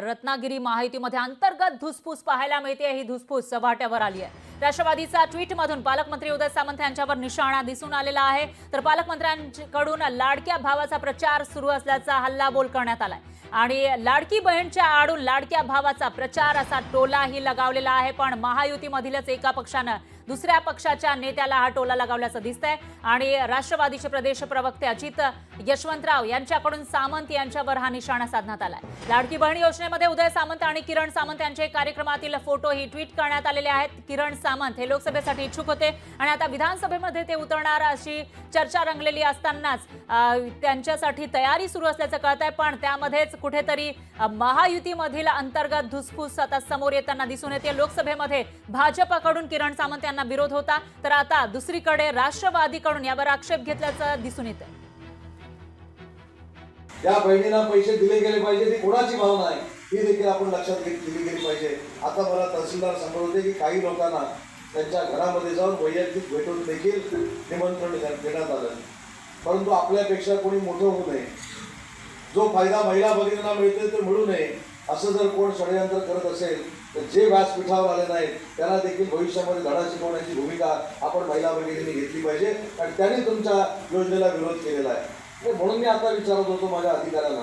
रत्नागिरी महायुतीमध्ये अंतर्गत धुसफूस पाहायला मिळते। ही धुसफूस सभाट्यावर आली आहे। राष्ट्रवादीचा ट्विटमधून पालकमंत्री उदय सामंत यांच्यावर निशाणा दिसून आलेला आहे। तर पालकमंत्र्यांकडून लाडक्या भावाचा प्रचार सुरू असल्याचा हल्लाबोल करण्यात आलाय आणि लाडकी बहीणच्या आडून लाडक्या भावाचा प्रचार असा टोलाही लगावलेला आहे। पण महायुतीमधीलच एका पक्षानं दुसऱ्या पक्षाच्या नेत्याला हा टोला लगावल्याचं दिसतंय आणि राष्ट्रवादीचे प्रदेश प्रवक्ते अजित यशवंतराव यांच्याकडून सामंत यांच्यावर हा निशाणा साधण्यात आलाय। लाडकी बहीण योजनेमध्ये उदय सामंत आणि किरण सामंत यांचे कार्यक्रमातील फोटोही ट्विट करण्यात आलेले आहेत। किरण सामंत हे लोकसभेसाठी इच्छुक होते आणि आता विधानसभेमध्ये ते उतरणार अशी चर्चा रंगलेली असतानाच त्यांच्यासाठी तयारी सुरू असल्याचं कळतंय। पण त्यामध्येच कुठेतरी महायुतीमधील अंतर्गत धुसफूस आता समोर येताना दिसून येते। लोकसभेमध्ये भाजपकडून किरण सामंत यांना विरोध होता, तर आता दुसरीकडे राष्ट्रवादीकडून यावर आक्षेप घेतल्याचं दिसून येतंय। या बहिणींना पैसे दिले गेले पाहिजे, ती कोणाची भावना आहे ही देखील आपण लक्षात दिली गेली पाहिजे। आता मला तहसीलदार सांगत होते की काही लोकांना त्यांच्या घरामध्ये जाऊन वैयक्तिक भेटून देखील निमंत्रण देण्यात आलं, परंतु आपल्यापेक्षा कोणी मोठं होऊ नये, जो फायदा महिला भगिनींना मिळते तो मिळू नये असं जर कोण षडयंत्र करत असेल तर जे व्यासपीठावर आले नाही त्यांना देखील भविष्यामध्ये धडा शिकवण्याची भूमिका आपण महिला भगिनींनी घेतली पाहिजे आणि त्यांनी तुमच्या योजनेला विरोध केलेला आहे। म्हणून मी आता विचारत होतो माझ्या अधिकाऱ्यांना,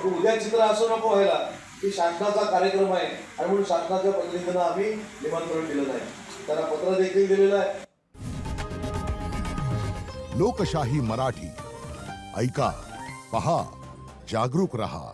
उद्या चित्र असं नको व्हायला की शासनाचा कार्यक्रम आहे आणि म्हणून शासनाच्या प्रतिनिधींना आम्ही निमंत्रण दिलं नाही, त्यांना पत्र देखील दिलेलं आहे। लोकशाही मराठी ऐका, पहा, जागरूक रहा।